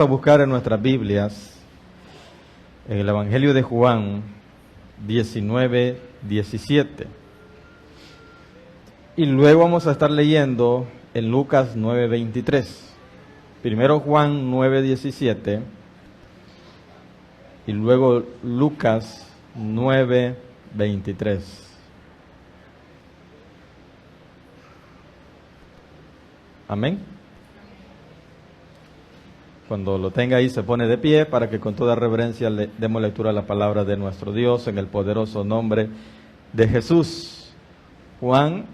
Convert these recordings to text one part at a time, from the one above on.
A buscar en nuestras Biblias, en el Evangelio de Juan 19:17. Y luego vamos a estar leyendo en Lucas 9:23. Primero Juan 9:17 y luego Lucas 9:23. Amén. Cuando lo tenga ahí se pone de pie para que con toda reverencia le demos lectura a la palabra de nuestro Dios en el poderoso nombre de Jesús. Juan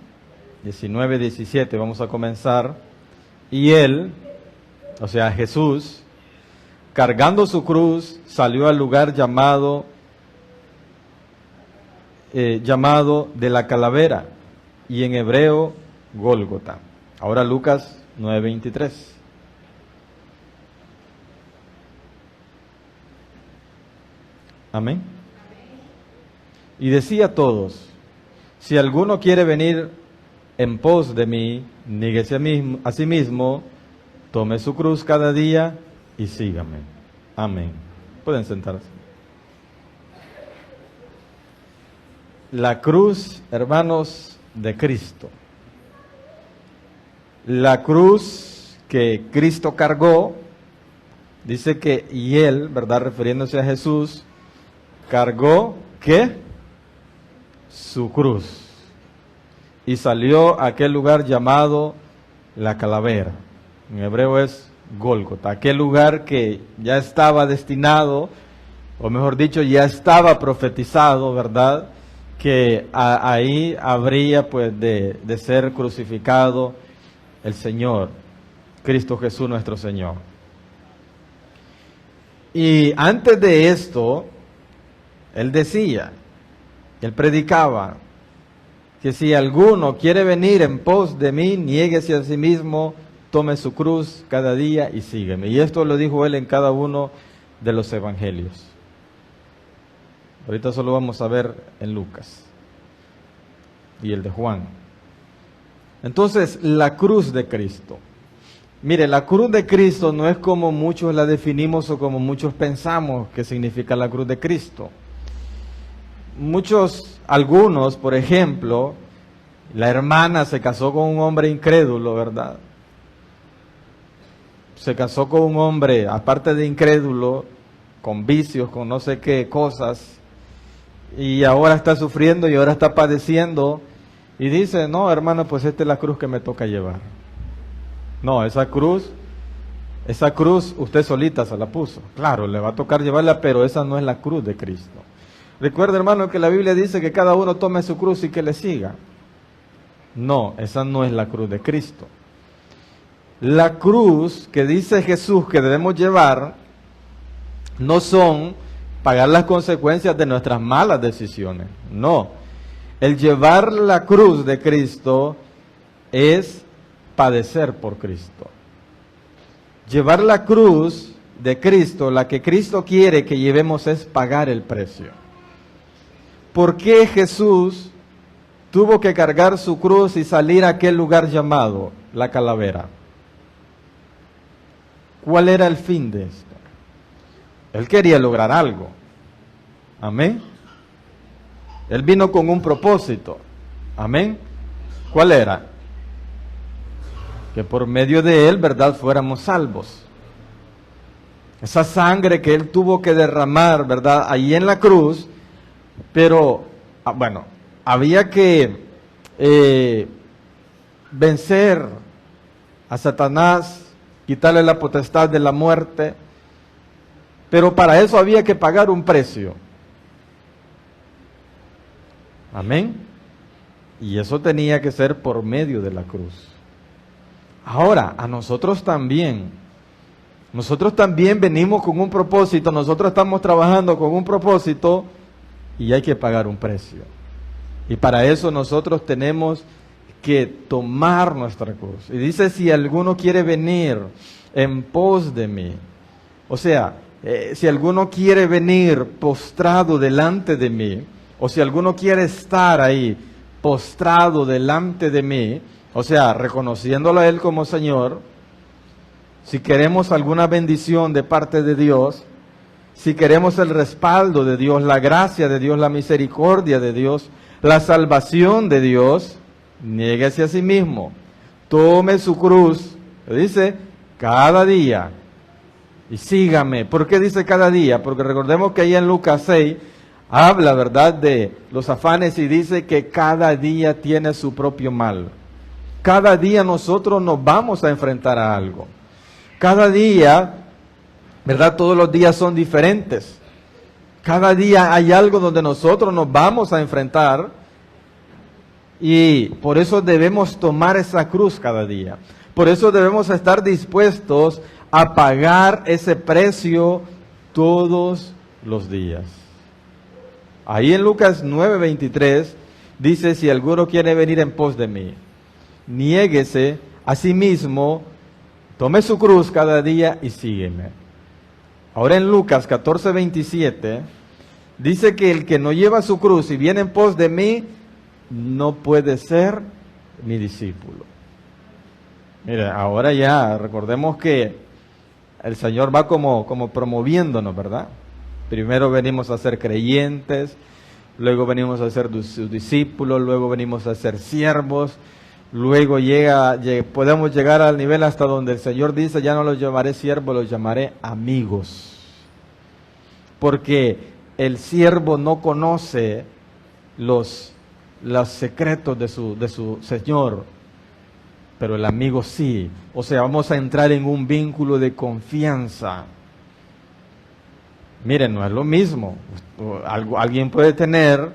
19:17, vamos a comenzar. Y él, o sea Jesús, cargando su cruz, salió al lugar llamado de la calavera, y en hebreo Gólgota. Ahora Lucas 9:23. Amén. Y decía a todos: si alguno quiere venir en pos de mí, níguese a sí mismo, tome su cruz cada día y sígame. Amén. Pueden sentarse. La cruz, hermanos, de Cristo. La cruz que Cristo cargó, dice que, y él, ¿verdad?, refiriéndose a Jesús, cargó, ¿qué? Su cruz. Y salió a aquel lugar llamado la calavera. En hebreo es Gólgota. Aquel lugar que ya estaba destinado, o mejor dicho, ya estaba profetizado, ¿verdad?, que ahí habría pues de ser crucificado el Señor, Cristo Jesús nuestro Señor. Y antes de esto, él decía, él predicaba, que si alguno quiere venir en pos de mí, niéguese a sí mismo, tome su cruz cada día y sígueme. Y esto lo dijo él en cada uno de los evangelios. Ahorita solo vamos a ver en Lucas y el de Juan. Entonces, la cruz de Cristo. Mire, la cruz de Cristo no es como muchos la definimos o como muchos pensamos que significa la cruz de Cristo. Algunos, por ejemplo, la hermana se casó con un hombre incrédulo, ¿verdad? Se casó con un hombre, aparte de incrédulo, con vicios, con no sé qué cosas, y ahora está sufriendo y ahora está padeciendo, y dice, no, hermano, pues esta es la cruz que me toca llevar. No, esa cruz usted solita se la puso. Claro, le va a tocar llevarla, pero esa no es la cruz de Cristo. Recuerda, hermano, que la Biblia dice que cada uno tome su cruz y que le siga. No, esa no es la cruz de Cristo. La cruz que dice Jesús que debemos llevar no son pagar las consecuencias de nuestras malas decisiones. No. El llevar la cruz de Cristo es padecer por Cristo. Llevar la cruz de Cristo, la que Cristo quiere que llevemos, es pagar el precio. ¿Por qué Jesús tuvo que cargar su cruz y salir a aquel lugar llamado la calavera? ¿Cuál era el fin de esto? Él quería lograr algo. Amén. Él vino con un propósito. Amén. ¿Cuál era? Que por medio de él, ¿verdad?, fuéramos salvos. Esa sangre que él tuvo que derramar, ¿verdad?, ahí en la cruz. Pero, bueno, había que vencer a Satanás, quitarle la potestad de la muerte, pero para eso había que pagar un precio. Amén. Y eso tenía que ser por medio de la cruz. Ahora, a nosotros también venimos con un propósito, nosotros estamos trabajando con un propósito, y hay que pagar un precio. Y para eso nosotros tenemos que tomar nuestra cruz. Y dice, si alguno quiere venir en pos de mí. O sea, si alguno quiere venir postrado delante de mí, o si alguno quiere estar ahí postrado delante de mí, o sea, reconociéndolo a Él como Señor, si queremos alguna bendición de parte de Dios, si queremos el respaldo de Dios, la gracia de Dios, la misericordia de Dios, la salvación de Dios, niéguese a sí mismo, tome su cruz, dice, cada día, y sígame. ¿Por qué dice cada día? Porque recordemos que ahí en Lucas 6 habla, ¿verdad?, de los afanes y dice que cada día tiene su propio mal. Cada día nosotros nos vamos a enfrentar a algo. Cada día, ¿verdad?, todos los días son diferentes. Cada día hay algo donde nosotros nos vamos a enfrentar y por eso debemos tomar esa cruz cada día. Por eso debemos estar dispuestos a pagar ese precio todos los días. Ahí en Lucas 9:23 dice, si alguno quiere venir en pos de mí, niéguese a sí mismo, tome su cruz cada día y sígueme. Ahora en Lucas 14:27 dice que el que no lleva su cruz y viene en pos de mí, no puede ser mi discípulo. Mira, ahora ya recordemos que el Señor va como promoviéndonos, ¿verdad? Primero venimos a ser creyentes, luego venimos a ser sus discípulos, luego venimos a ser siervos, luego podemos llegar al nivel hasta donde el Señor dice, ya no los llamaré siervos, los llamaré amigos. Porque el siervo no conoce los secretos de su Señor, pero el amigo sí. O sea, vamos a entrar en un vínculo de confianza. Miren, no es lo mismo. Alguien puede tener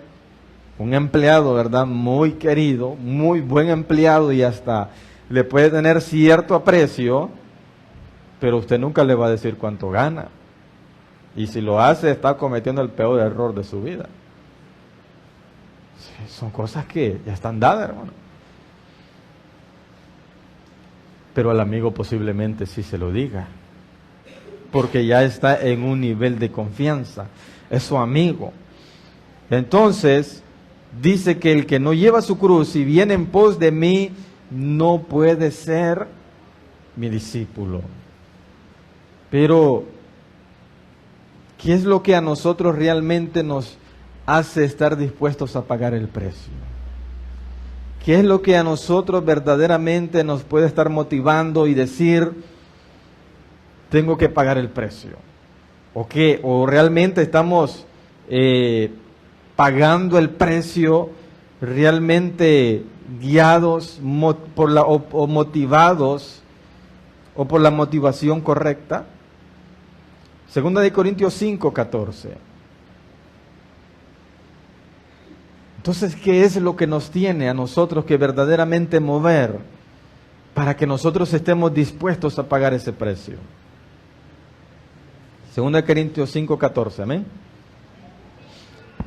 un empleado, ¿verdad?, muy querido, muy buen empleado y hasta le puede tener cierto aprecio, pero usted nunca le va a decir cuánto gana. Y si lo hace, está cometiendo el peor error de su vida. Son cosas que ya están dadas, hermano. Pero al amigo posiblemente sí se lo diga, porque ya está en un nivel de confianza, es su amigo. Entonces, dice que el que no lleva su cruz y viene en pos de mí, no puede ser mi discípulo. Pero, ¿qué es lo que a nosotros realmente nos hace estar dispuestos a pagar el precio? ¿Qué es lo que a nosotros verdaderamente nos puede estar motivando y decir, tengo que pagar el precio? ¿O realmente estamos pagando el precio realmente guiados o motivados o por la motivación correcta? Segunda de Corintios 5:14. Entonces, ¿qué es lo que nos tiene a nosotros que verdaderamente mover para que nosotros estemos dispuestos a pagar ese precio? Segunda de Corintios 5:14, amén.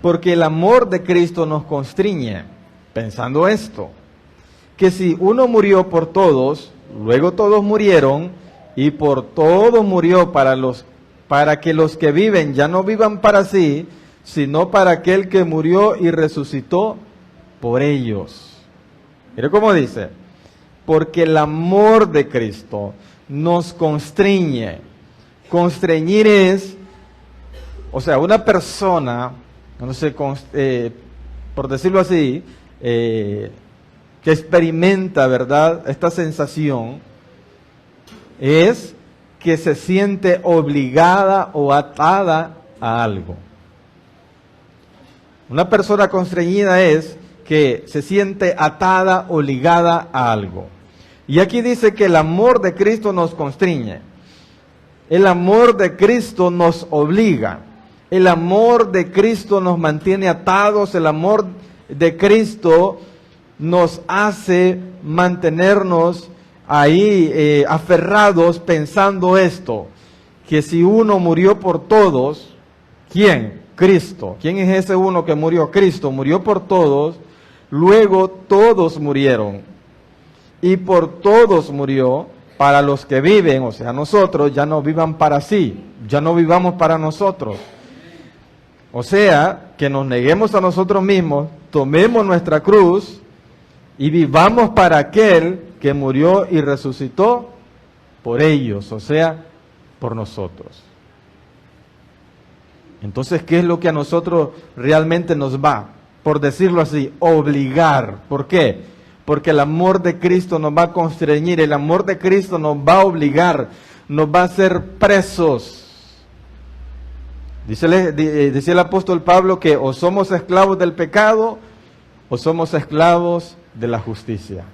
Porque el amor de Cristo nos constriñe, pensando esto, que si uno murió por todos, luego todos murieron, y por todos murió para que los que viven ya no vivan para sí, sino para aquel que murió y resucitó por ellos. Mire cómo dice, porque el amor de Cristo nos constriñe. Constreñir es, o sea, una persona, no sé, por decirlo así, que experimenta, ¿verdad?, esta sensación, es que se siente obligada o atada a algo. Una persona constreñida es que se siente atada o ligada a algo. Y aquí dice que el amor de Cristo nos constriñe. El amor de Cristo nos obliga. El amor de Cristo nos mantiene atados. El amor de Cristo nos hace mantenernos ahí aferrados pensando esto, que si uno murió por todos, ¿quién? Cristo. ¿Quién es ese uno que murió? Cristo murió por todos, luego todos murieron, y por todos murió para los que viven, o sea, nosotros, ya no vivan para sí, ya no vivamos para nosotros. O sea, que nos neguemos a nosotros mismos, tomemos nuestra cruz y vivamos para aquel que murió y resucitó por ellos, o sea, por nosotros. Entonces, ¿qué es lo que a nosotros realmente nos va, por decirlo así, obligar? ¿Por qué? Porque el amor de Cristo nos va a constreñir, el amor de Cristo nos va a obligar, nos va a hacer presos. Dice el apóstol Pablo que o somos esclavos del pecado o somos esclavos de la justicia.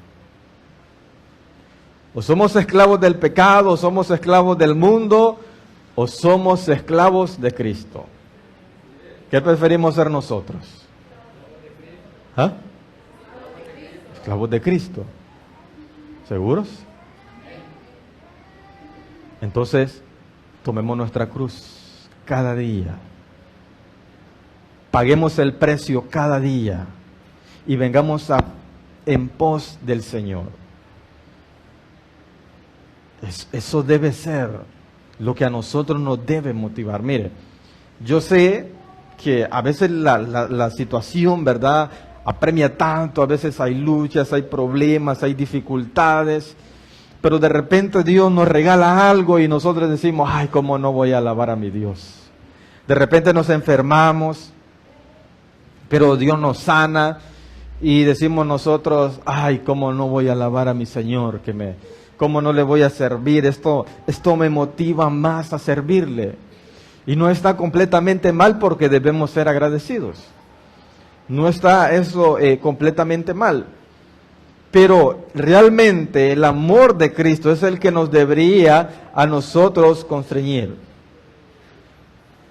O somos esclavos del pecado, o somos esclavos del mundo, o somos esclavos de Cristo. ¿Qué preferimos ser nosotros? ¿Ah? Esclavos de Cristo. ¿Seguros? Entonces, tomemos nuestra cruz cada día. Paguemos el precio cada día y vengamos en pos del Señor. Eso debe ser lo que a nosotros nos debe motivar. Mire, yo sé que a veces la situación, ¿verdad?, apremia tanto, a veces hay luchas, hay problemas, hay dificultades, pero de repente Dios nos regala algo y nosotros decimos, ay, ¿cómo no voy a alabar a mi Dios? De repente nos enfermamos, pero Dios nos sana y decimos nosotros, ay, ¿cómo no voy a alabar a mi Señor? ¿Cómo no le voy a servir? Esto me motiva más a servirle. Y no está completamente mal porque debemos ser agradecidos. No está eso completamente mal. Pero realmente el amor de Cristo es el que nos debería a nosotros constreñir.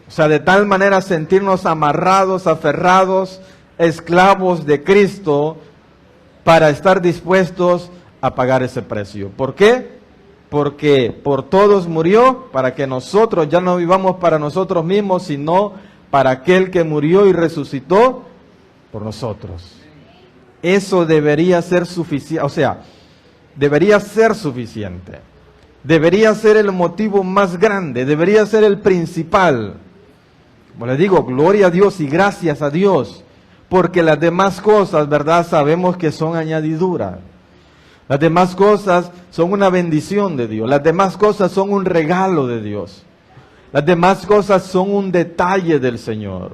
O sea, de tal manera sentirnos amarrados, aferrados, esclavos de Cristo para estar dispuestos a pagar ese precio. ¿Por qué? Porque por todos murió, para que nosotros ya no vivamos para nosotros mismos, sino para aquel que murió y resucitó por nosotros. Eso debería ser suficiente, o sea, debería ser suficiente. Debería ser el motivo más grande, debería ser el principal. Como les digo, gloria a Dios y gracias a Dios, porque las demás cosas, ¿verdad?, sabemos que son añadidura. Las demás cosas son una bendición de Dios. Las demás cosas son un regalo de Dios. Las demás cosas son un detalle del Señor.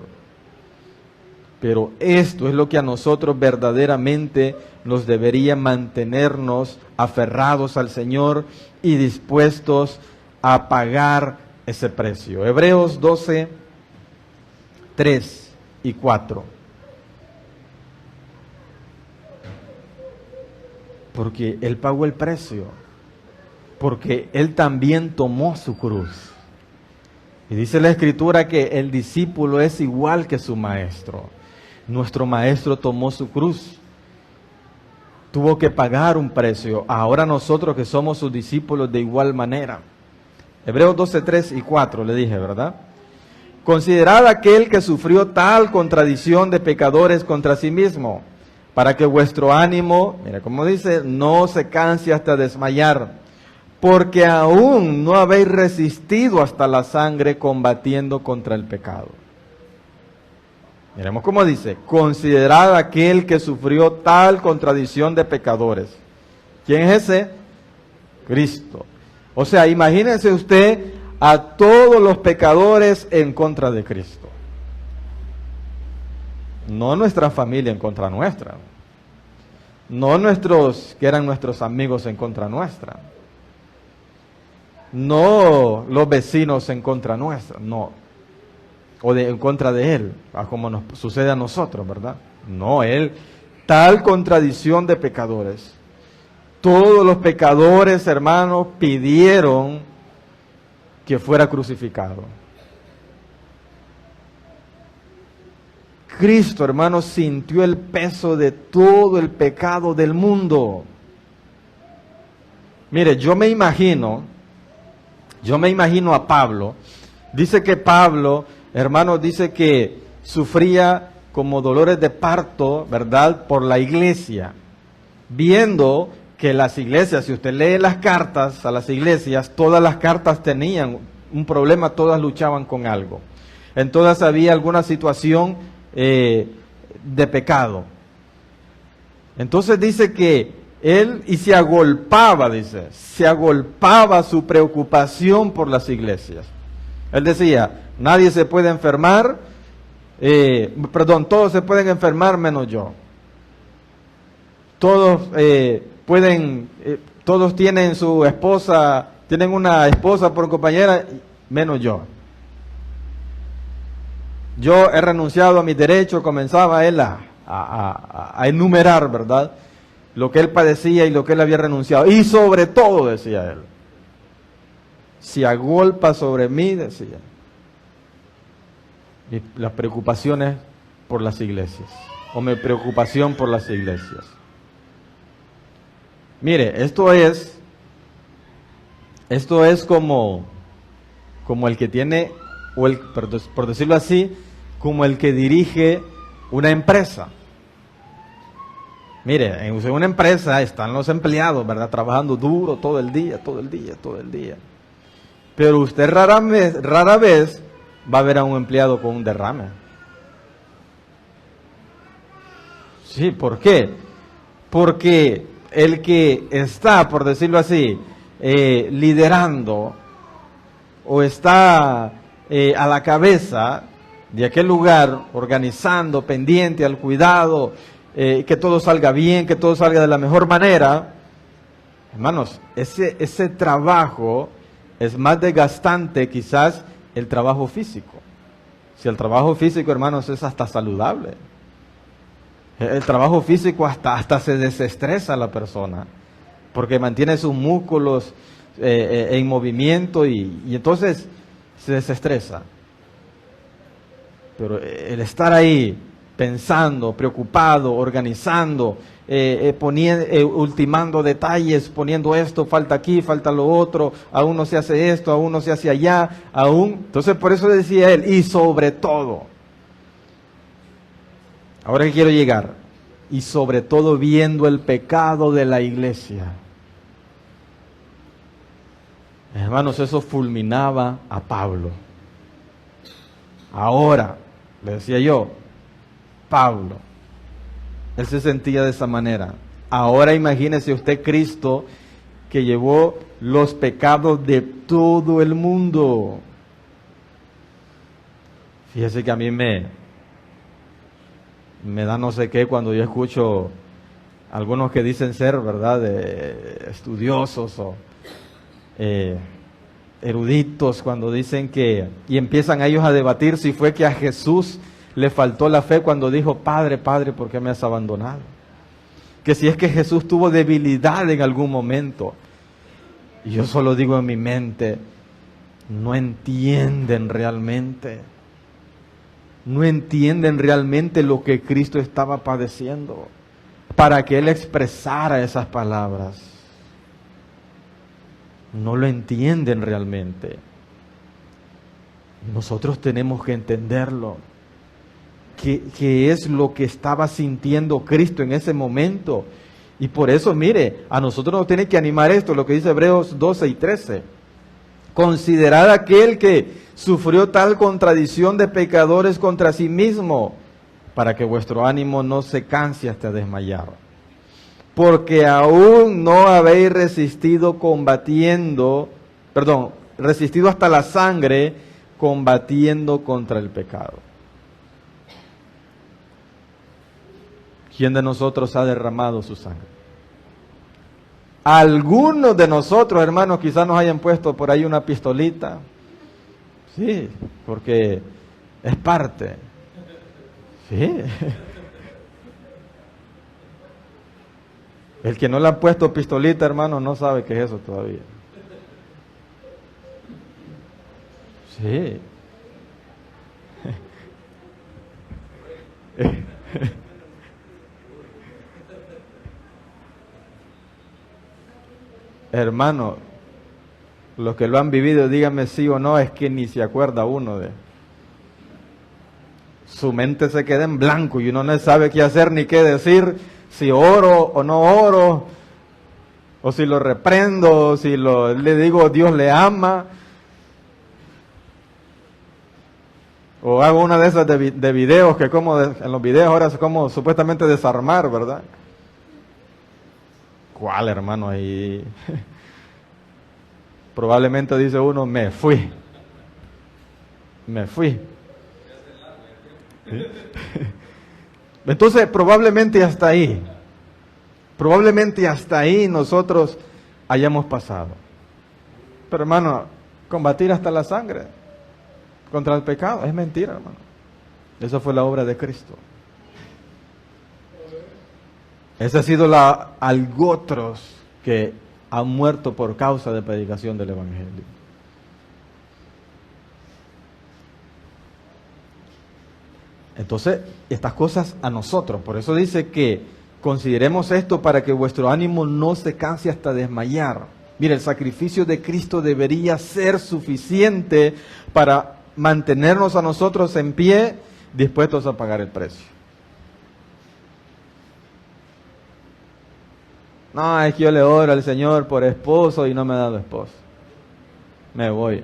Pero esto es lo que a nosotros verdaderamente nos debería mantenernos aferrados al Señor y dispuestos a pagar ese precio. Hebreos 12, 3 y 4. Porque Él pagó el precio, porque Él también tomó su cruz. Y dice la Escritura que el discípulo es igual que su maestro. Nuestro maestro tomó su cruz, tuvo que pagar un precio. Ahora nosotros que somos sus discípulos de igual manera. Hebreos 12, 3 y 4 le dije, ¿verdad? Considerad aquel que sufrió tal contradicción de pecadores contra sí mismo, para que vuestro ánimo, mira como dice, no se canse hasta desmayar, porque aún no habéis resistido hasta la sangre combatiendo contra el pecado. Miremos cómo dice, considerad aquel que sufrió tal contradicción de pecadores. ¿Quién es ese? Cristo. O sea, imagínense usted a todos los pecadores en contra de Cristo. No nuestra familia en contra nuestra. No que eran nuestros amigos en contra nuestra. No los vecinos en contra nuestra. No. En contra de Él, como nos sucede a nosotros, ¿verdad? No, Él, tal contradicción de pecadores. Todos los pecadores, hermanos, pidieron que fuera crucificado. Cristo, hermanos, sintió el peso de todo el pecado del mundo. Mire, yo me imagino a Pablo. Dice que Pablo, hermanos, dice que sufría como dolores de parto, ¿verdad?, por la iglesia. Viendo que las iglesias, si usted lee las cartas a las iglesias, todas las cartas tenían un problema, todas luchaban con algo. En todas había alguna situación de pecado. Entonces dice que él y se agolpaba, dice, se agolpaba su preocupación por las iglesias. Él decía, nadie se puede enfermar, todos se pueden enfermar menos yo. Todos todos tienen su esposa, tienen una esposa por compañera, menos yo. Yo he renunciado a mis derechos, comenzaba él a enumerar, ¿verdad?, lo que él padecía y lo que él había renunciado. Y sobre todo, decía él, si agolpa sobre mí, decía, las preocupaciones por las iglesias, o mi preocupación por las iglesias. Mire, esto es como el que tiene, por decirlo así, como el que dirige una empresa. Mire, en una empresa están los empleados, ¿verdad?, trabajando duro todo el día. Pero usted rara vez va a ver a un empleado con un derrame. Sí, ¿por qué? Porque el que está, por decirlo así, liderando o está a la cabeza de aquel lugar, organizando, pendiente al cuidado, que todo salga bien, que todo salga de la mejor manera, hermanos, ese trabajo es más desgastante quizás el trabajo físico. Si el trabajo físico, hermanos, es hasta saludable. El trabajo físico hasta se desestresa a la persona, porque mantiene sus músculos en movimiento y entonces se desestresa. Pero el estar ahí pensando, preocupado, organizando, ultimando detalles, poniendo esto, falta aquí, falta lo otro, aún no se hace esto, aún no se hace allá, entonces por eso decía él, y sobre todo, ahora que quiero llegar, y sobre todo viendo el pecado de la iglesia. Hermanos, eso fulminaba a Pablo. Ahora, le decía yo, Pablo, él se sentía de esa manera. Ahora imagínese usted Cristo que llevó los pecados de todo el mundo. Fíjese que a mí me da no sé qué cuando yo escucho algunos que dicen ser, ¿verdad?, estudiosos o eruditos, cuando dicen y empiezan ellos a debatir si fue que a Jesús le faltó la fe cuando dijo, Padre, Padre, ¿por qué me has abandonado? Que si es que Jesús tuvo debilidad en algún momento. Y yo solo digo en mi mente, no entienden realmente lo que Cristo estaba padeciendo para que Él expresara esas palabras. No lo entienden realmente. Nosotros tenemos que entenderlo. ¿Qué es lo que estaba sintiendo Cristo en ese momento? Y por eso, mire, a nosotros nos tiene que animar esto, lo que dice Hebreos 12 y 13. Considerad aquel que sufrió tal contradicción de pecadores contra sí mismo, para que vuestro ánimo no se canse hasta desmayar. Porque aún no habéis resistido resistido hasta la sangre, combatiendo contra el pecado. ¿Quién de nosotros ha derramado su sangre? Algunos de nosotros, hermanos, quizás nos hayan puesto por ahí una pistolita. Sí, porque es parte. Sí. El que no le han puesto pistolita, hermano, no sabe qué es eso todavía. Sí. Hermano, los que lo han vivido, díganme sí o no, es que ni se acuerda uno de. Su mente se queda en blanco y uno no sabe qué hacer ni qué decir, si oro o no oro, o si lo reprendo, o si le digo Dios le ama, o hago una de esas de videos que en los videos ahora es como supuestamente desarmar, ¿verdad? ¿Cuál, hermano? Ahí probablemente dice uno, me fui. ¿Sí? Entonces, probablemente hasta ahí nosotros hayamos pasado. Pero hermano, combatir hasta la sangre contra el pecado es mentira, hermano. Esa fue la obra de Cristo. Esa ha sido la algotros que han muerto por causa de predicación del Evangelio. Entonces, estas cosas a nosotros, por eso dice que consideremos esto para que vuestro ánimo no se canse hasta desmayar. Mire, el sacrificio de Cristo debería ser suficiente para mantenernos a nosotros en pie, dispuestos a pagar el precio. No, es que yo le oro al Señor por esposo y no me ha dado esposo. Me voy.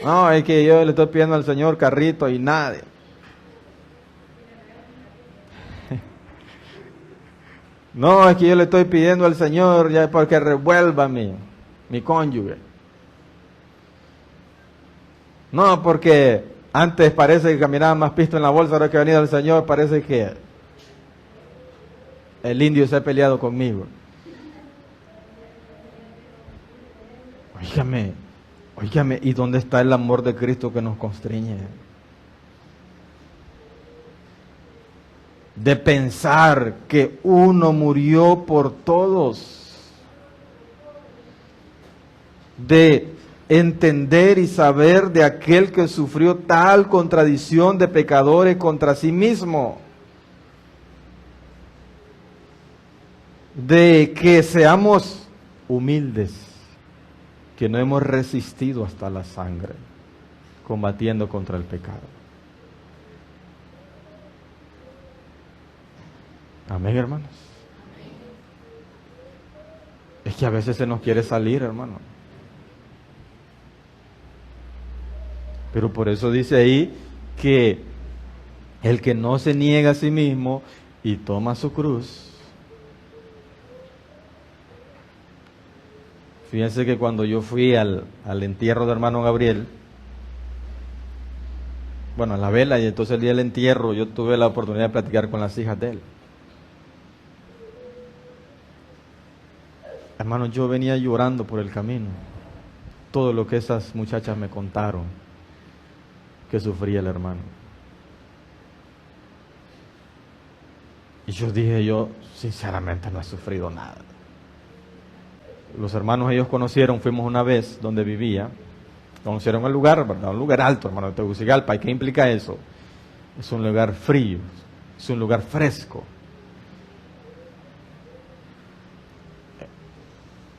No, es que yo le estoy pidiendo al Señor carrito y nadie. No, es que yo le estoy pidiendo al Señor ya porque revuelva mi cónyuge. No, porque antes parece que caminaba más pisto en la bolsa, ahora que ha venido el Señor parece que el indio se ha peleado conmigo. Óigame, ¿y dónde está el amor de Cristo que nos constriñe? De pensar que uno murió por todos. De entender y saber de aquel que sufrió tal contradicción de pecadores contra sí mismo. De que seamos humildes, que no hemos resistido hasta la sangre, combatiendo contra el pecado. Amén, hermanos. Es que a veces se nos quiere salir, hermano. Pero por eso dice ahí que el que no se niega a sí mismo y toma su cruz. Fíjense que cuando yo fui al entierro de hermano Gabriel, bueno, a la vela, y entonces el día del entierro yo tuve la oportunidad de platicar con las hijas de él. Hermano, yo venía llorando por el camino. Todo lo que esas muchachas me contaron que sufría el hermano. Y yo dije, yo sinceramente no he sufrido nada. Los hermanos ellos conocieron, fuimos una vez donde vivía, conocieron el lugar, ¿verdad? Un lugar alto, hermano, de Tegucigalpa. ¿Y qué implica eso? Es un lugar frío, es un lugar fresco.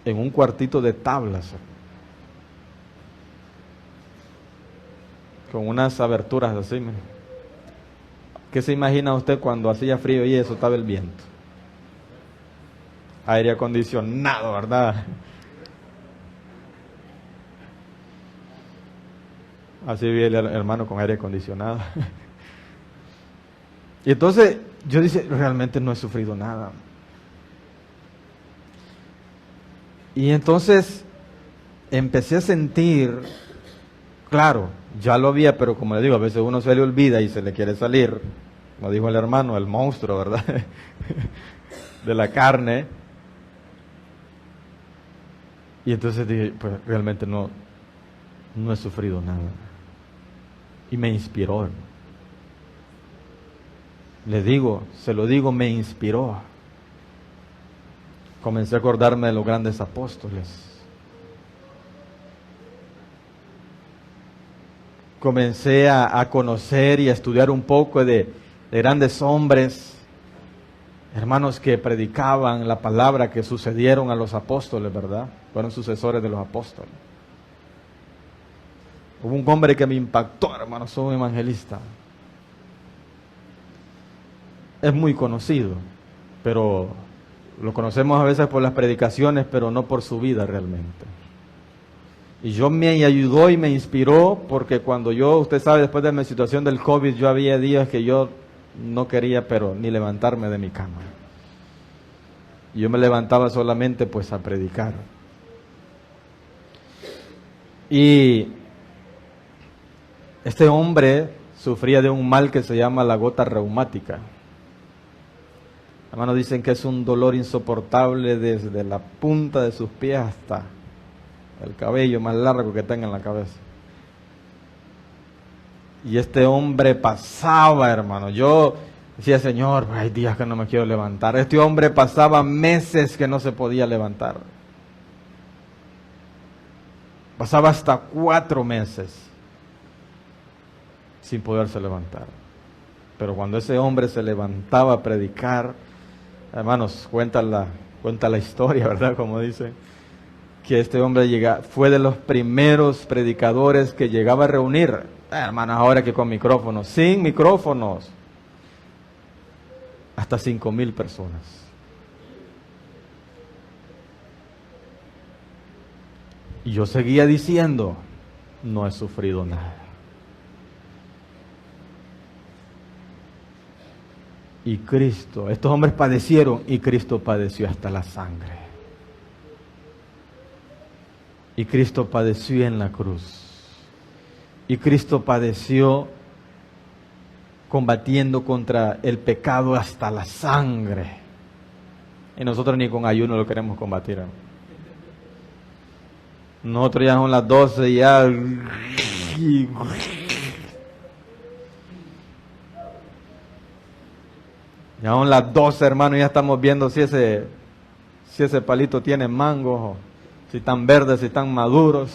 En un cuartito de tablas, con unas aberturas así. Mira. ¿Qué se imagina usted cuando hacía frío y eso estaba el viento? Aire acondicionado, ¿verdad? Así vi el hermano con aire acondicionado. Y entonces yo dije, realmente no he sufrido nada. Y entonces empecé a sentir, claro, ya lo había, pero como le digo, a veces uno se le olvida y se le quiere salir, como dijo el hermano, el monstruo, ¿verdad? De la carne. Y entonces dije, pues realmente no he sufrido nada. Y me inspiró. Se lo digo, me inspiró. Comencé a acordarme de los grandes apóstoles. Comencé a conocer y a estudiar un poco de grandes hombres, hermanos que predicaban la palabra, que sucedieron a los apóstoles, ¿verdad? Fueron sucesores de los apóstoles. Hubo un hombre que me impactó, hermano, soy un evangelista. Es muy conocido, pero lo conocemos a veces por las predicaciones, pero no por su vida realmente. Y yo me ayudó y me inspiró, porque cuando usted sabe, después de mi situación del COVID, yo había días que yo no quería pero ni levantarme de mi cama. Y yo me levantaba solamente pues a predicar. Y este hombre sufría de un mal que se llama la gota reumática. Hermanos, dicen que es un dolor insoportable desde la punta de sus pies hasta el cabello más largo que tenga en la cabeza. Y este hombre pasaba, hermano. Yo decía, Señor, hay días que no me quiero levantar. Este hombre pasaba meses que no se podía levantar. Pasaba hasta 4 meses sin poderse levantar. Pero cuando ese hombre se levantaba a predicar, hermanos, cuenta la historia, ¿verdad? Como dice, que este hombre fue de los primeros predicadores que llegaba a reunir, hermanos, ahora que con micrófonos, sin micrófonos, hasta 5,000 personas. Y yo seguía diciendo, no he sufrido nada. Y Cristo, estos hombres padecieron y Cristo padeció hasta la sangre. Y Cristo padeció en la cruz. Y Cristo padeció combatiendo contra el pecado hasta la sangre. Y nosotros ni con ayuno lo queremos combatir. Nosotros ya son las 12 ya. Ya son las 12, hermano, y ya estamos viendo si ese palito tiene mangos, si están verdes, si están maduros.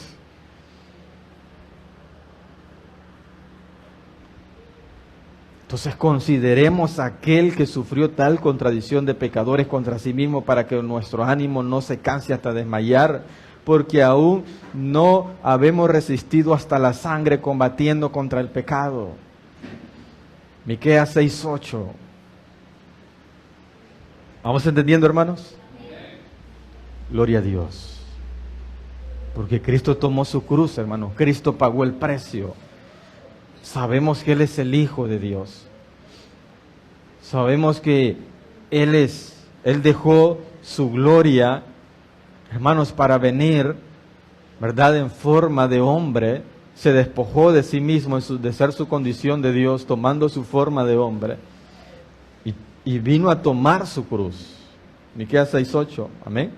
Entonces consideremos a aquel que sufrió tal contradicción de pecadores contra sí mismo para que nuestro ánimo no se canse hasta desmayar, porque aún no habemos resistido hasta la sangre combatiendo contra el pecado. Miqueas 6:8. ¿Vamos entendiendo, hermanos? Gloria a Dios. Porque Cristo tomó su cruz, hermanos. Cristo pagó el precio. Sabemos que Él es el Hijo de Dios. Sabemos que Él dejó su gloria, hermanos, para venir, ¿verdad? En forma de hombre. Se despojó de sí mismo, de ser su condición de Dios, tomando su forma de hombre. Y vino a tomar su cruz. Miqueas 6:8. Amén.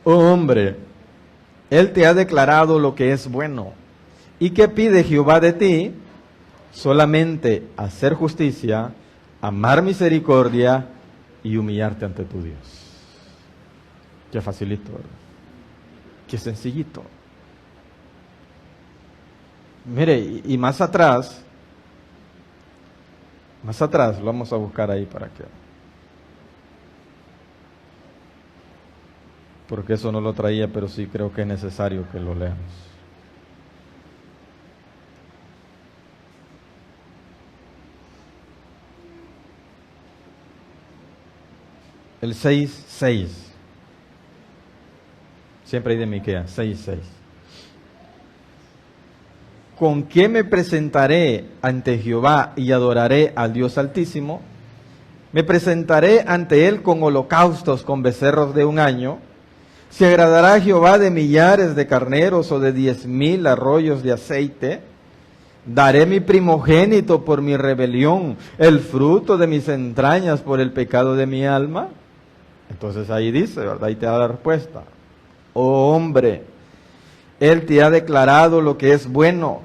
Oh hombre, Él te ha declarado lo que es bueno. ¿Y qué pide Jehová de ti? Solamente hacer justicia, amar misericordia y humillarte ante tu Dios. Qué facilito, ¿verdad? Qué sencillito. Mire, y más atrás lo vamos a buscar ahí para que... Porque eso no lo traía, pero sí creo que es necesario que lo leamos. El 6:6. Siempre hay de Miqueas, 6:6. ¿Con qué me presentaré ante Jehová y adoraré al Dios Altísimo? Me presentaré ante Él con holocaustos, con becerros de un año. ¿Se agradará a Jehová de millares de carneros o de 10,000 arroyos de aceite? Daré mi primogénito por mi rebelión, el fruto de mis entrañas por el pecado de mi alma. Entonces ahí dice, ¿verdad? Ahí te da la respuesta. Oh hombre, Él te ha declarado lo que es bueno.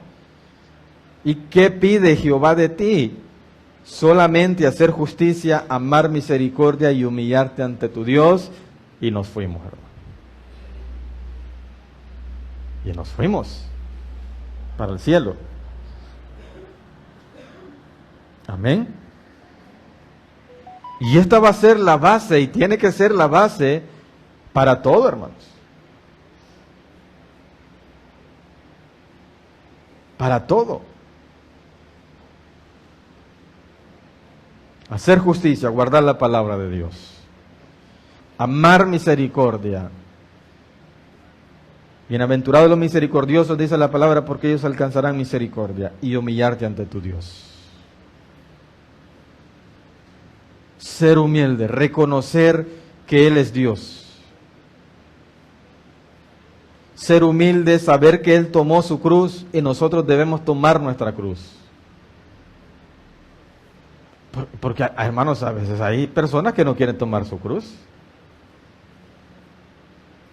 ¿Y qué pide Jehová de ti? Solamente hacer justicia, amar misericordia y humillarte ante tu Dios. Y nos fuimos, hermano. Y nos fuimos para el cielo. Amén. Y esta va a ser la base, y tiene que ser la base para todo, hermanos. Para todo. Hacer justicia, guardar la palabra de Dios. Amar misericordia. Bienaventurados los misericordiosos, dice la palabra, porque ellos alcanzarán misericordia. Y humillarte ante tu Dios. Ser humilde, reconocer que Él es Dios. Ser humilde, saber que Él tomó su cruz y nosotros debemos tomar nuestra cruz. Porque, hermanos, a veces hay personas que no quieren tomar su cruz.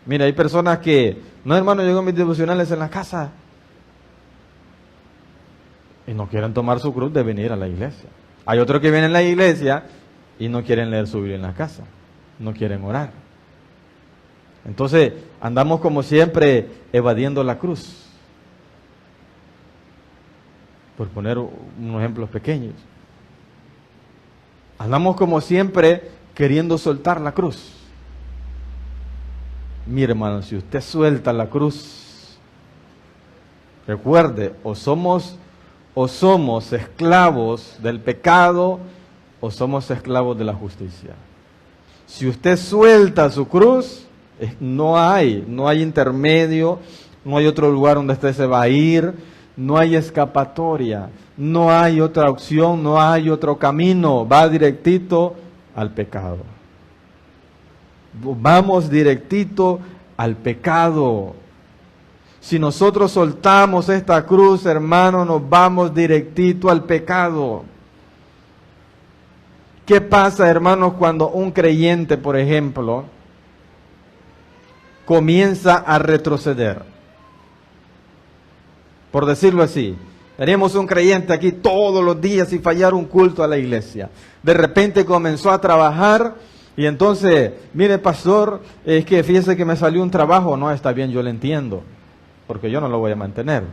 Mira, hay personas que, no, hermano, yo hago mis devocionales en la casa y no quieren tomar su cruz de venir a la iglesia. Hay otros que vienen a la iglesia y no quieren leer su Biblia en la casa, no quieren orar. Entonces, andamos como siempre evadiendo la cruz. Por poner unos ejemplos pequeños. Andamos como siempre queriendo soltar la cruz. Mire, hermano, si usted suelta la cruz, recuerde, o somos esclavos del pecado o somos esclavos de la justicia. Si usted suelta su cruz, no hay intermedio, no hay otro lugar donde usted se va a ir, no hay escapatoria, no hay otra opción, no hay otro camino, va directito al pecado. Vamos directito al pecado. Si nosotros soltamos esta cruz, hermano, nos vamos directito al pecado. ¿Qué pasa, hermanos, cuando un creyente, por ejemplo, comienza a retroceder? Por decirlo así, teníamos un creyente aquí todos los días sin fallar un culto a la iglesia. De repente comenzó a trabajar y entonces, mire, pastor, es que fíjese que me salió un trabajo. No, está bien, yo le entiendo, porque yo no lo voy a mantener.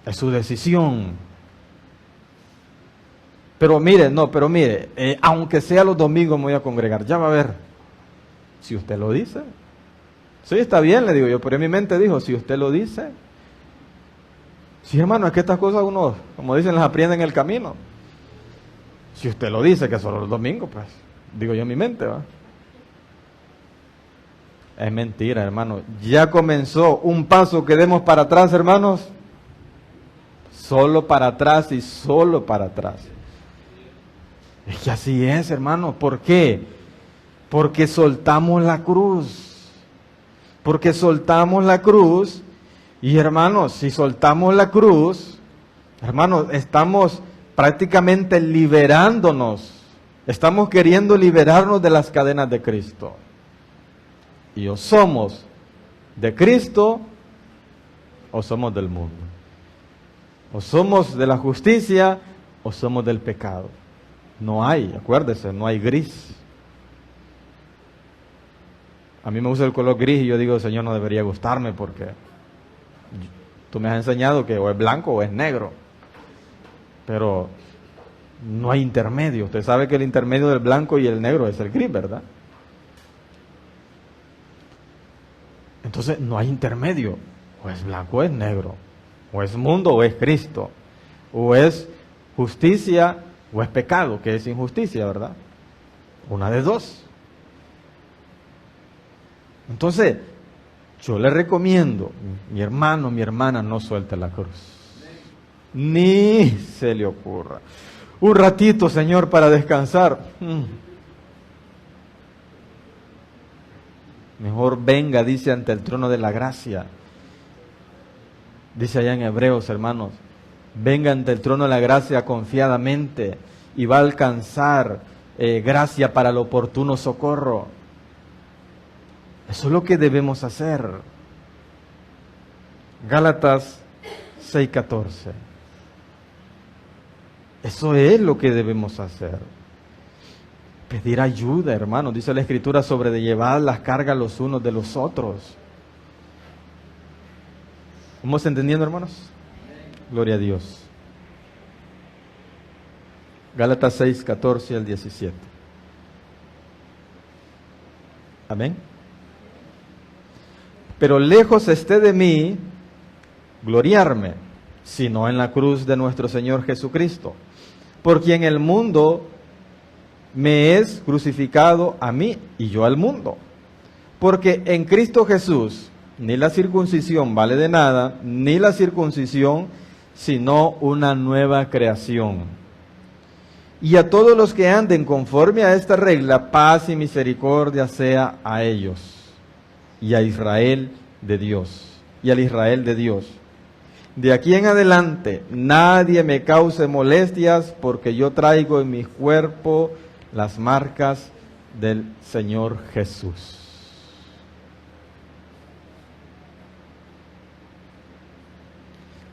Es su decisión. Pero mire, aunque sea los domingos me voy a congregar, ya va a ver. Si usted lo dice. Sí, está bien, le digo yo, pero en mi mente dijo, si usted lo dice. Sí, hermano, es que estas cosas uno, como dicen, las aprende en el camino. Si usted lo dice, que solo los domingos, pues, digo yo en mi mente, ¿va? Es mentira, hermano. Ya comenzó un paso que demos para atrás, hermanos. Solo para atrás y solo para atrás. Es que así es, hermano. ¿Por qué? Porque soltamos la cruz. Porque soltamos la cruz. Y hermanos, si soltamos la cruz, hermanos, estamos prácticamente liberándonos. Estamos queriendo liberarnos de las cadenas de Cristo. Y o somos de Cristo o somos del mundo. O somos de la justicia o somos del pecado. No hay, acuérdese, no hay gris. A mí me gusta el color gris y yo digo, Señor, no debería gustarme porque tú me has enseñado que o es blanco o es negro. Pero no hay intermedio. Usted sabe que el intermedio del blanco y el negro es el gris, ¿verdad? Entonces no hay intermedio. O es blanco o es negro. O es mundo o es Cristo. O es justicia o es pecado, que es injusticia, ¿verdad? Una de dos. Entonces, yo le recomiendo, mi hermano, mi hermana, no suelte la cruz. Ni se le ocurra. Un ratito, Señor, para descansar. Mejor venga, dice, ante el trono de la gracia. Dice allá en Hebreos, hermanos, venga ante el trono de la gracia confiadamente y va a alcanzar gracia para el oportuno socorro. Eso es lo que debemos hacer. Gálatas 6:14. Eso es lo que debemos hacer. Pedir ayuda, hermanos. Dice la Escritura sobre de llevar las cargas los unos de los otros. ¿Vamos entendiendo, hermanos? Gloria a Dios. Gálatas 6:14 al 17. Amén. Pero lejos esté de mí gloriarme, sino en la cruz de nuestro Señor Jesucristo, por quien el mundo me es crucificado a mí y yo al mundo. Porque en Cristo Jesús ni la circuncisión vale de nada, ni la circuncisión, sino una nueva creación. Y a todos los que anden conforme a esta regla, paz y misericordia sea a ellos, y a Israel de Dios, y al Israel de Dios. De aquí en adelante, nadie me cause molestias, porque yo traigo en mi cuerpo las marcas del Señor Jesús.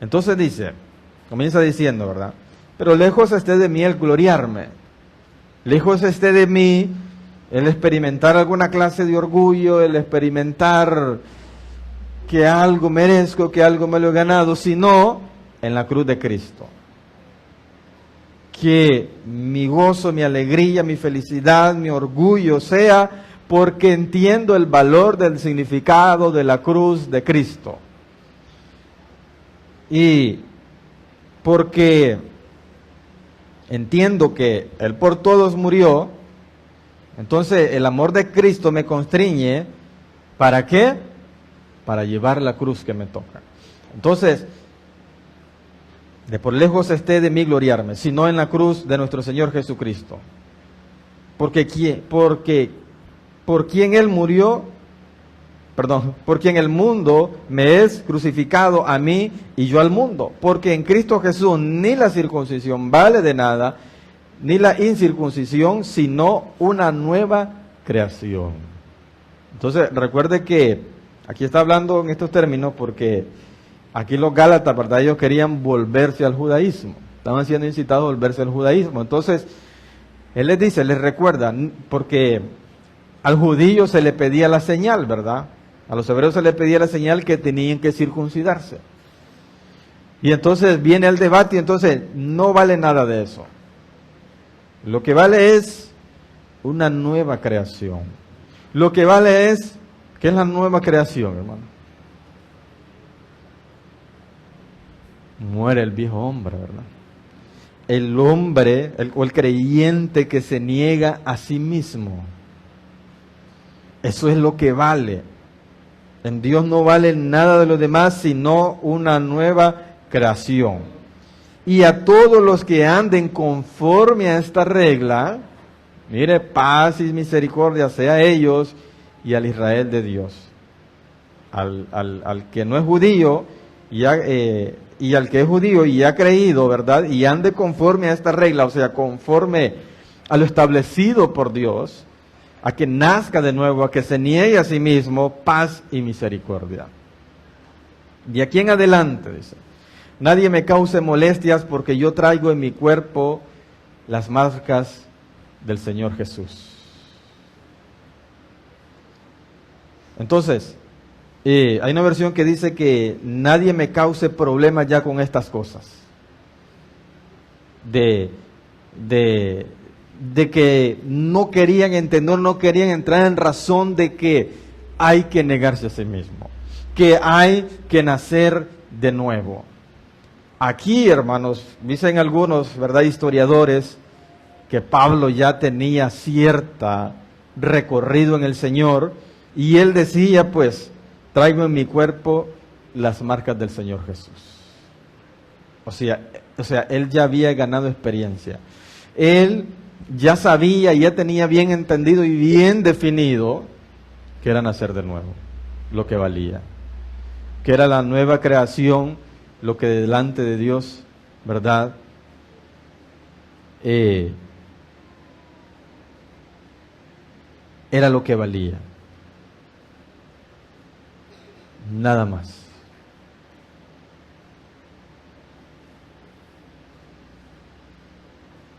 Entonces dice, comienza diciendo, ¿verdad? Pero lejos esté de mí el gloriarme, lejos esté de mí el experimentar alguna clase de orgullo, el experimentar que algo merezco, que algo me lo he ganado, sino en la cruz de Cristo. Que mi gozo, mi alegría, mi felicidad, mi orgullo sea porque entiendo el valor del significado de la cruz de Cristo. Y porque entiendo que Él por todos murió, entonces el amor de Cristo me constriñe, ¿para qué? Para llevar la cruz que me toca. Entonces, de por lejos esté de mí gloriarme, sino en la cruz de nuestro Señor Jesucristo. Porque por quien Él murió, por quien el mundo me es crucificado a mí y yo al mundo. Porque en Cristo Jesús ni la circuncisión vale de nada, ni la incircuncisión, sino una nueva creación. Entonces, recuerde que aquí está hablando en estos términos porque aquí los Gálatas, ¿verdad? Ellos querían volverse al judaísmo. Estaban siendo incitados a volverse al judaísmo. Entonces, Él les dice, les recuerda, porque al judío se le pedía la señal, ¿verdad? A los hebreos se les pedía la señal que tenían que circuncidarse. Y entonces viene el debate y entonces no vale nada de eso. Lo que vale es una nueva creación. Lo que vale es, ¿qué es la nueva creación, hermano? Muere el viejo hombre, ¿verdad? El hombre, o el creyente que se niega a sí mismo. Eso es lo que vale. En Dios no vale nada de lo demás, sino una nueva creación. Y a todos los que anden conforme a esta regla, mire, paz y misericordia sea a ellos y al Israel de Dios. Al que no es judío y al que es judío y ha creído, ¿verdad? Y ande conforme a esta regla, o sea, conforme a lo establecido por Dios, a que nazca de nuevo, a que se niegue a sí mismo, paz y misericordia. De aquí en adelante, dice, nadie me cause molestias porque yo traigo en mi cuerpo las marcas del Señor Jesús. Entonces, hay una versión que dice que nadie me cause problemas ya con estas cosas. De que no querían entender, no querían entrar en razón de que hay que negarse a sí mismo, que hay que nacer de nuevo. Aquí, hermanos, dicen algunos, ¿verdad?, historiadores, que Pablo ya tenía cierta recorrido en el Señor, y él decía, pues, traigo en mi cuerpo las marcas del Señor Jesús. O sea, él ya había ganado experiencia. Él ya sabía, ya tenía bien entendido y bien definido que era nacer de nuevo, lo que valía, que era la nueva creación, lo que delante de Dios, ¿verdad?, era lo que valía. Nada más.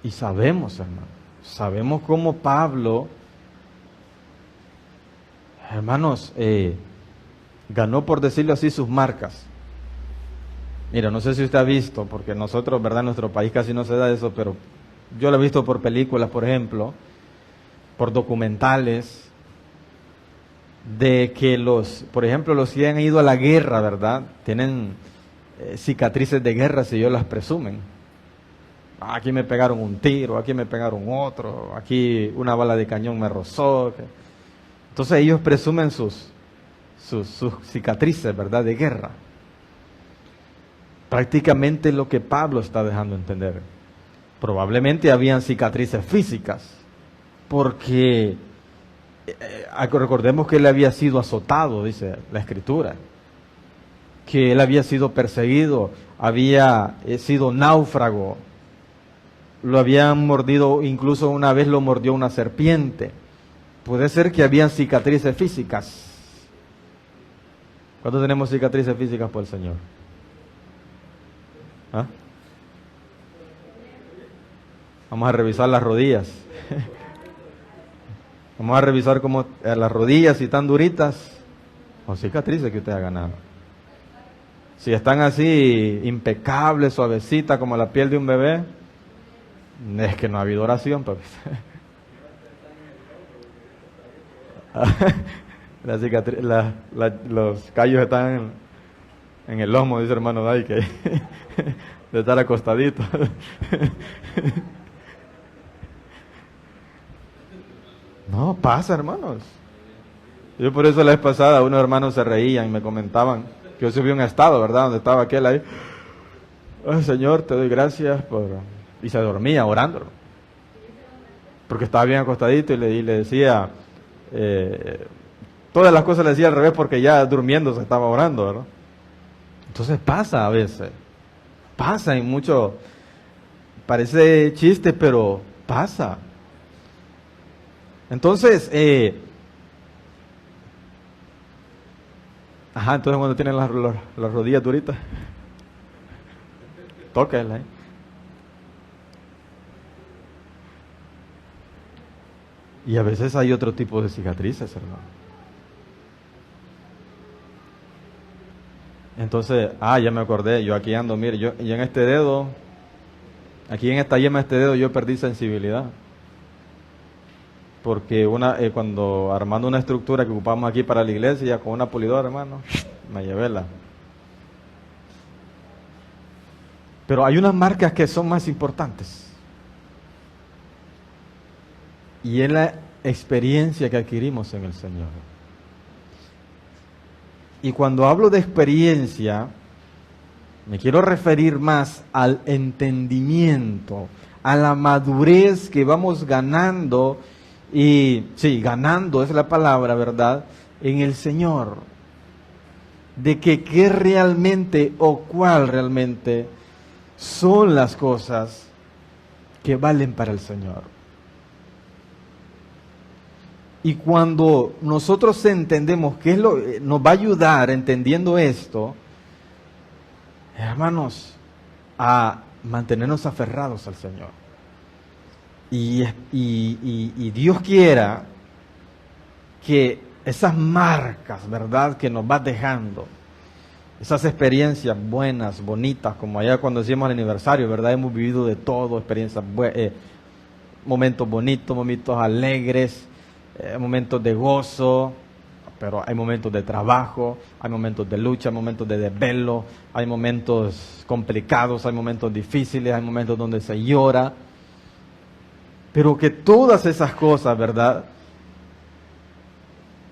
Y sabemos, hermano, sabemos cómo Pablo, hermanos, ganó, por decirlo así, sus marcas. Mira, no sé si usted ha visto, porque nosotros, ¿verdad?, en nuestro país casi no se da eso, pero yo lo he visto por películas, por ejemplo, por documentales, de que por ejemplo, los que han ido a la guerra, ¿verdad?, tienen cicatrices de guerra, si ellos las presumen. Aquí me pegaron un tiro, aquí me pegaron otro, aquí una bala de cañón me rozó. Entonces ellos presumen sus cicatrices, ¿verdad?, de guerra. Prácticamente lo que Pablo está dejando entender. Probablemente habían cicatrices físicas, porque recordemos que él había sido azotado, dice la Escritura, que él había sido perseguido, había sido náufrago, lo habían mordido, incluso una vez lo mordió una serpiente. Puede ser que habían cicatrices físicas. ¿Cuántos tenemos cicatrices físicas por el Señor? ¿Ah? Vamos a revisar las rodillas. Vamos a revisar cómo las rodillas, si están duritas, o cicatrices que usted ha ganado. Si están así, impecables, suavecitas, como la piel de un bebé, es que no ha habido oración, pues. Los callos están en el lomo, dice hermano Dai, que de estar acostadito. No, pasa, hermanos. Yo por eso la vez pasada, unos hermanos se reían y me comentaban que yo subí un estado, ¿verdad?, donde estaba aquel ahí. Ay, Señor, te doy gracias por... Y se dormía orando, porque estaba bien acostadito y le decía... todas las cosas le decía al revés, porque ya durmiendo se estaba orando, ¿verdad? Entonces pasa a veces. Pasa en mucho... Parece chiste, pero pasa. Entonces, entonces cuando tienen las rodillas duritas, tóquenla. Y a veces hay otro tipo de cicatrices, hermano. Entonces, ya me acordé, yo aquí ando, mire, yo en este dedo, aquí en esta yema de este dedo yo perdí sensibilidad. Porque cuando armando una estructura que ocupamos aquí para la iglesia, con una pulidora, hermano, me llevé la. Pero hay unas marcas que son más importantes. Y es la experiencia que adquirimos en el Señor. Y cuando hablo de experiencia, me quiero referir más al entendimiento, a la madurez que vamos ganando. Y sí, ganando es la palabra, ¿verdad?, en el Señor. De que qué realmente o cuál realmente son las cosas que valen para el Señor. Y cuando nosotros entendemos qué es nos va a ayudar entendiendo esto, hermanos, a mantenernos aferrados al Señor. Y Dios quiera que esas marcas, ¿verdad?, que nos va dejando, esas experiencias buenas, bonitas, como allá cuando hacíamos el aniversario, ¿verdad?, hemos vivido de todo, experiencias momentos bonitos, momentos alegres, momentos de gozo, pero hay momentos de trabajo, hay momentos de lucha, hay momentos de desvelo, hay momentos complicados, hay momentos difíciles, hay momentos donde se llora. Pero que todas esas cosas, ¿verdad?,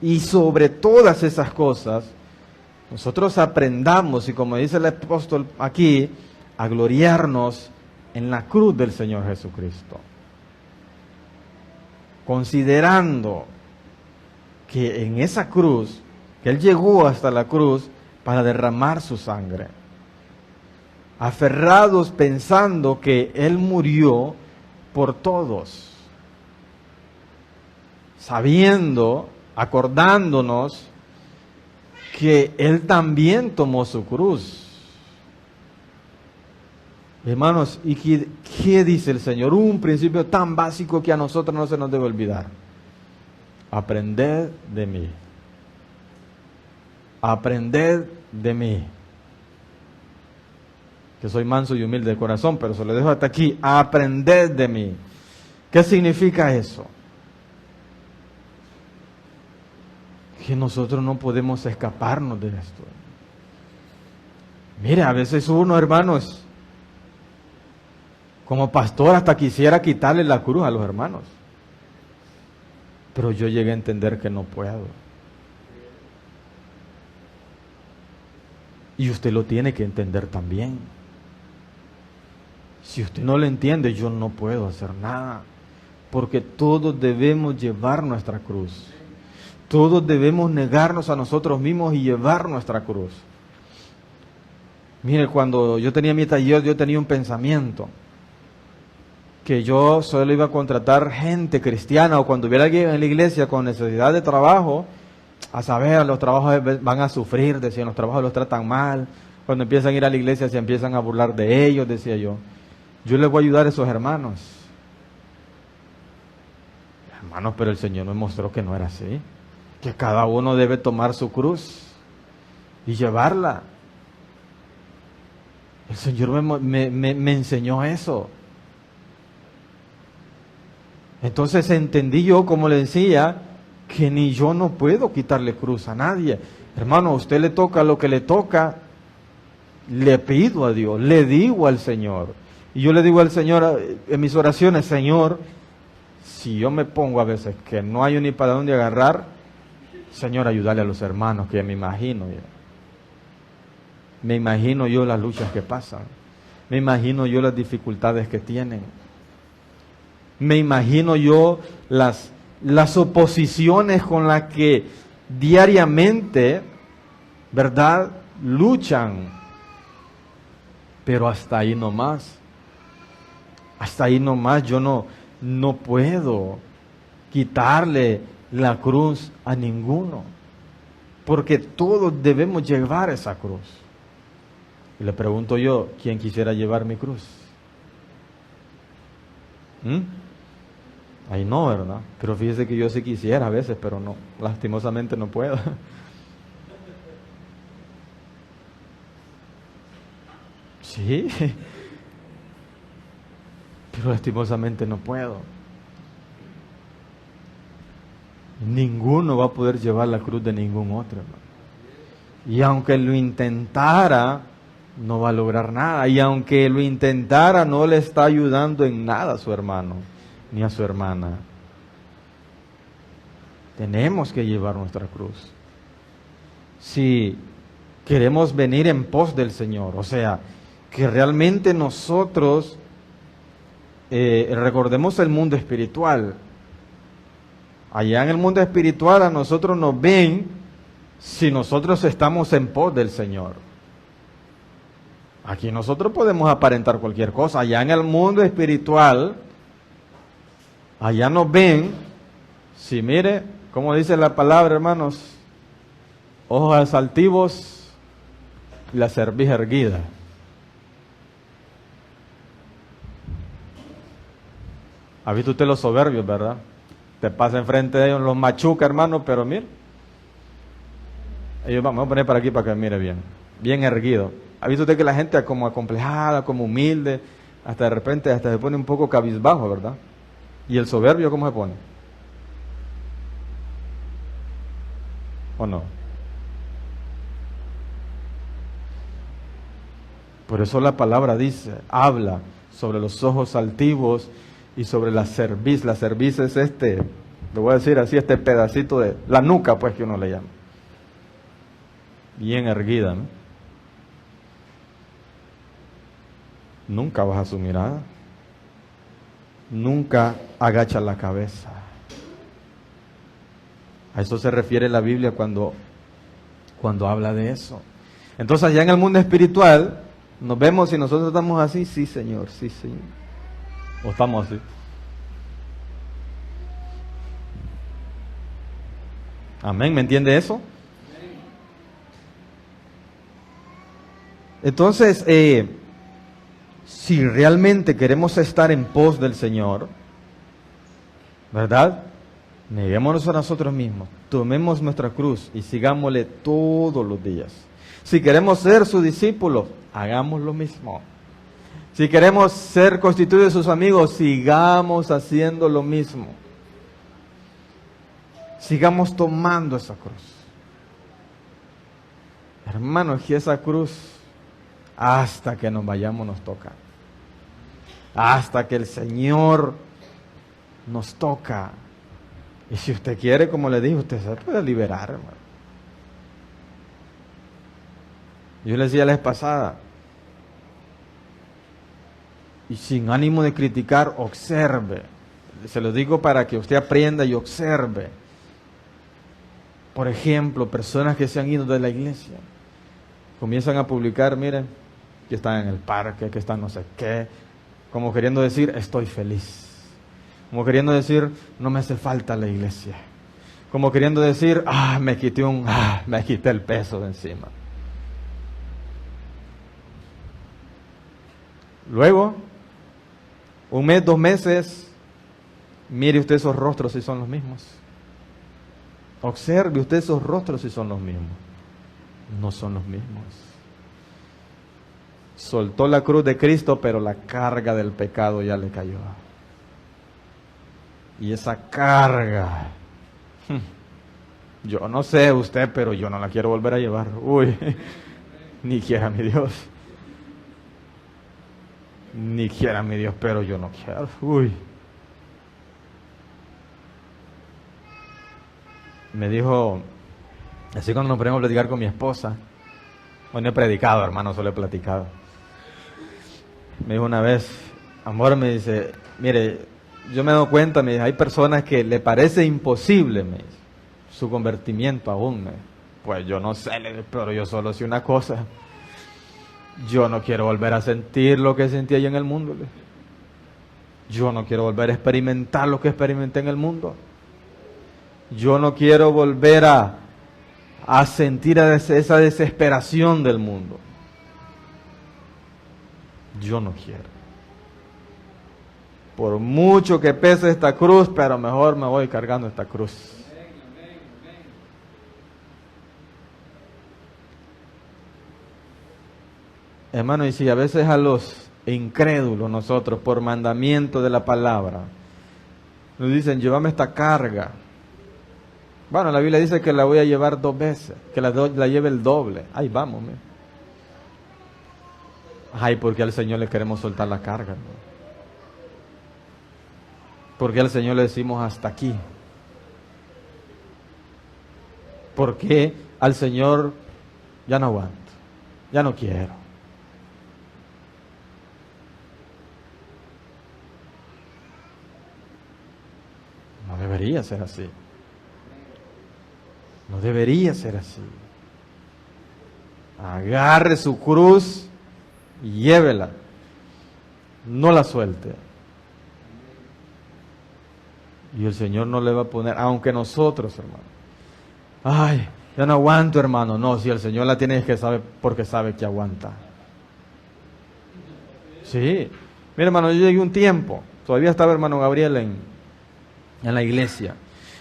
y sobre todas esas cosas, nosotros aprendamos, y como dice el apóstol aquí, a gloriarnos en la cruz del Señor Jesucristo. Considerando que en esa cruz, que Él llegó hasta la cruz para derramar su sangre. Aferrados pensando que Él murió por todos, sabiendo, acordándonos que Él también tomó su cruz. Hermanos, ¿y qué dice el Señor? Un principio tan básico que a nosotros no se nos debe olvidar. Aprended de mí. Aprended de mí. Que soy manso y humilde de corazón, pero se lo dejo hasta aquí. Aprended de mí. ¿Qué significa eso? Que nosotros no podemos escaparnos de esto. Mire, a veces uno, hermanos, como pastor hasta quisiera quitarle la cruz a los hermanos. pero yo llegué a entender que no puedo. Y usted lo tiene que entender también. Si usted no lo entiende, yo no puedo hacer nada. Porque todos debemos llevar nuestra cruz. Todos debemos negarnos a nosotros mismos y llevar nuestra cruz. Mire, cuando yo tenía mi taller, yo tenía un pensamiento. Que yo solo iba a contratar gente cristiana, o cuando hubiera alguien en la iglesia con necesidad de trabajo, a saber, los trabajos van a sufrir, decían, los trabajos los tratan mal. Cuando empiezan a ir a la iglesia se empiezan a burlar de ellos, decía yo. Yo les voy a ayudar a esos hermanos. Hermanos, pero el Señor me mostró que no era así. Que cada uno debe tomar su cruz y llevarla. El Señor me enseñó eso. Entonces entendí yo, como le decía, que ni yo no puedo quitarle cruz a nadie. Hermano, a usted le toca lo que le toca, le pido a Dios, le digo al Señor. Y yo le digo al Señor en mis oraciones, Señor, si yo me pongo a veces que no hay ni para dónde agarrar, Señor, ayúdale a los hermanos, que me imagino yo. Me imagino yo las luchas que pasan. Me imagino yo las dificultades que tienen. Me imagino yo las oposiciones con las que diariamente, ¿verdad?, luchan. Pero hasta ahí nomás. Hasta ahí nomás yo no puedo quitarle la cruz a ninguno. Porque todos debemos llevar esa cruz. Y le pregunto yo, ¿quién quisiera llevar mi cruz? Ahí no, ¿verdad? Pero fíjese que yo sí quisiera a veces, pero no, lastimosamente no puedo. Sí, pero lastimosamente no puedo. Ninguno va a poder llevar la cruz de ningún otro, hermano. Y aunque lo intentara, no va a lograr nada. Y aunque lo intentara, no le está ayudando en nada a su hermano ni a su hermana. Tenemos que llevar nuestra cruz. Si queremos venir en pos del Señor, o sea, que realmente nosotros recordemos el mundo espiritual. Allá en el mundo espiritual a nosotros nos ven si nosotros estamos en pos del Señor. Aquí nosotros podemos aparentar cualquier cosa. Allá en el mundo espiritual, allá nos ven, si mire, como dice la palabra, hermanos, ojos altivos y la cerviz erguida. ¿Ha visto usted los soberbios, verdad? Te pasa enfrente de ellos, los machuca, hermano, pero mire. Ellos vamos a poner para aquí para que mire bien. Bien erguido. ¿Ha visto usted que la gente como acomplejada, como humilde, hasta de repente hasta se pone un poco cabizbajo, verdad? ¿Y el soberbio cómo se pone? ¿O no? Por eso la palabra dice, habla sobre los ojos altivos y sobre la cerviz. La cerviz es le voy a decir así, este pedacito de la nuca, pues, que uno le llama. Bien erguida, ¿no? Nunca baja su mirada. Nunca agacha la cabeza. A eso se refiere la Biblia cuando habla de eso. Entonces, allá en el mundo espiritual, nos vemos y nosotros estamos así, sí, Señor, sí, Señor. O estamos así. Amén, ¿me entiende eso? Entonces, si realmente queremos estar en pos del Señor, ¿verdad? Neguémonos a nosotros mismos, tomemos nuestra cruz y sigámosle todos los días. Si queremos ser sus discípulos, hagamos lo mismo. Si queremos ser constituidos sus amigos, sigamos haciendo lo mismo. Sigamos tomando esa cruz. Hermanos, que esa cruz, hasta que nos vayamos, nos toca. Hasta que el Señor nos toca. Y si usted quiere, como le dije, usted se puede liberar, hermano. Yo le decía la vez pasada, y sin ánimo de criticar, observe. Se lo digo para que usted aprenda y observe. Por ejemplo, personas que se han ido de la iglesia, comienzan a publicar, miren, que están en el parque, que están no sé qué, como queriendo decir, estoy feliz. Como queriendo decir, no me hace falta la iglesia. Como queriendo decir, me quité el peso de encima. Luego, 1 mes, 2 meses, mire usted esos rostros si son los mismos. Observe usted esos rostros si son los mismos. No son los mismos. Soltó la cruz de Cristo, pero la carga del pecado ya le cayó. Y esa carga, yo no sé usted, pero yo no la quiero volver a llevar. Uy, ni quiera mi Dios. Ni quiera mi Dios, pero yo no quiero. Uy. Me dijo, así cuando nos ponemos a platicar con mi esposa, bueno, he predicado, hermano, solo he platicado. Me dijo una vez, amor, me dice, mire, yo me he dado cuenta, me dice, hay personas que le parece imposible, me dice, su convertimiento aún. Pues yo no sé, pero yo solo sé una cosa. Yo no quiero volver a sentir lo que sentí allá en el mundo. Yo no quiero volver a experimentar lo que experimenté en el mundo. Yo no quiero volver a sentir esa desesperación del mundo. Yo no quiero. Por mucho que pese esta cruz, pero mejor me voy cargando esta cruz. Hermano, y si a veces a los incrédulos nosotros, por mandamiento de la palabra, nos dicen, llévame esta carga. Bueno, la Biblia dice que la voy a llevar 2 veces, que la lleve el doble. Ahí vamos, Ay, ¿por qué al Señor le queremos soltar la carga? ¿Por qué al Señor le decimos hasta aquí? ¿Por qué al Señor ya no aguanto? Ya no quiero. No debería ser así. No debería ser así. Agarre su cruz y llévela. No la suelte. Y el Señor no le va a poner, aunque nosotros, hermano. Ay, ya no aguanto, hermano. No, si el Señor la tiene es que sabe, porque sabe que aguanta. Sí. Mira, hermano, yo llegué un tiempo, todavía estaba hermano Gabriel en la iglesia.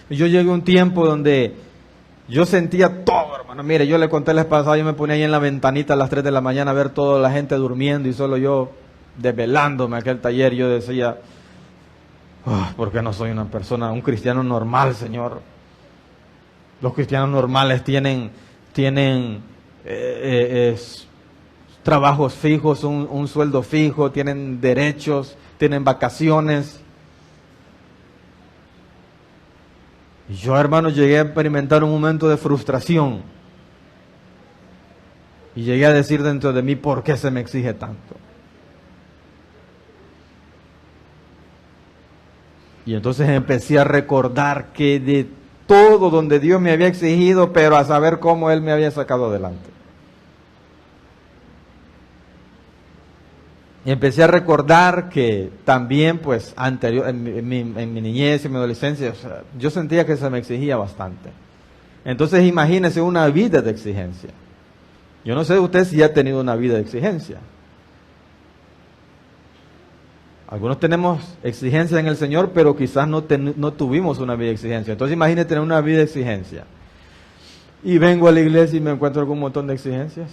Y yo llegué a un tiempo donde yo sentía todo, hermano. Mire, yo le conté la vez pasada, yo me ponía ahí en la ventanita a las 3 de la mañana a ver toda la gente durmiendo y solo yo desvelándome aquel taller. Yo decía, ¿por qué no soy una persona, un cristiano normal, Señor? Los cristianos normales tienen trabajos fijos, un sueldo fijo, tienen derechos, tienen vacaciones. Y yo, hermano, llegué a experimentar un momento de frustración. Y llegué a decir dentro de mí, ¿por qué se me exige tanto? Y entonces empecé a recordar que de todo donde Dios me había exigido, pero a saber cómo Él me había sacado adelante. Y empecé a recordar que también, pues, en mi niñez y mi adolescencia, o sea, yo sentía que se me exigía bastante. Entonces, imagínese una vida de exigencia. Yo no sé usted si ha tenido una vida de exigencia. Algunos tenemos exigencia en el Señor, pero quizás no tuvimos una vida de exigencia. Entonces, imagínese tener una vida de exigencia. Y vengo a la iglesia y me encuentro con un montón de exigencias.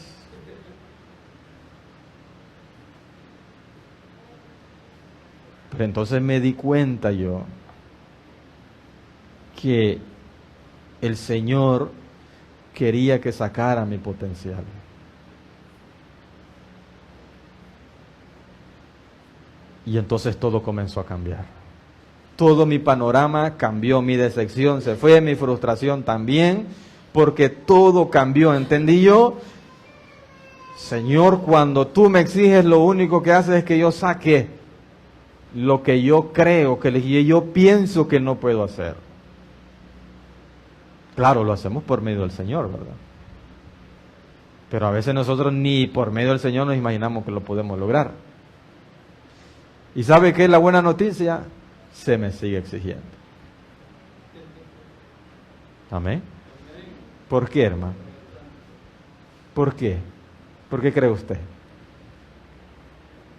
Pero entonces me di cuenta yo que el Señor quería que sacara mi potencial. Y entonces todo comenzó a cambiar. todo mi panorama cambió, mi decepción se fue, mi frustración también, porque todo cambió. ¿Entendí yo? Señor, cuando tú me exiges, lo único que haces es que yo saque lo que yo creo, que yo pienso que no puedo hacer. Claro, lo hacemos por medio del Señor, ¿verdad? Pero a veces nosotros ni por medio del Señor nos imaginamos que lo podemos lograr. ¿Y sabe qué es la buena noticia? Se me sigue exigiendo. Amén. ¿Por qué, hermano? ¿Por qué? ¿Por qué cree usted?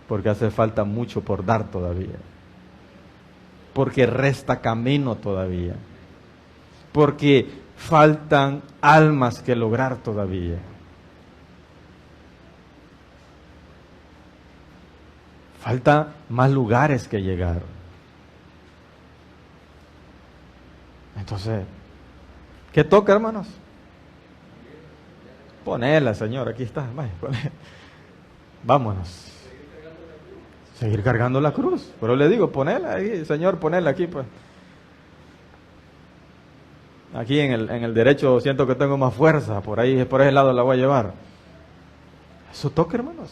Porque hace falta mucho por dar todavía. Porque resta camino todavía. Porque faltan almas que lograr todavía. Falta más lugares que llegar. Entonces, ¿qué toca, hermanos? Ponela, Señor, aquí está. Vaya, vámonos. Seguir cargando la cruz. Pero le digo, ponela ahí, Señor, ponela aquí, pues. Aquí en el derecho siento que tengo más fuerza, por ahí, por ese lado la voy a llevar. Eso toca, hermanos.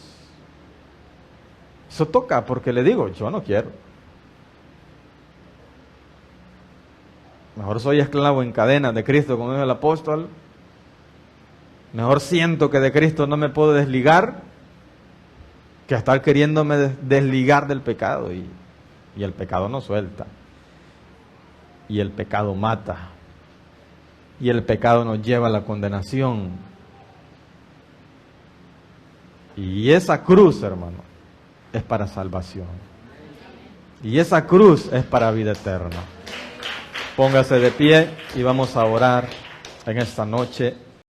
Eso toca, porque le digo, yo no quiero. Mejor soy esclavo en cadenas de Cristo, como dijo el apóstol. Mejor siento que de Cristo no me puedo desligar, que estar queriéndome desligar del pecado. Y el pecado no suelta. Y el pecado mata. Y el pecado nos lleva a la condenación. Y esa cruz, hermano, es para salvación. Y esa cruz es para vida eterna. Póngase de pie y vamos a orar en esta noche.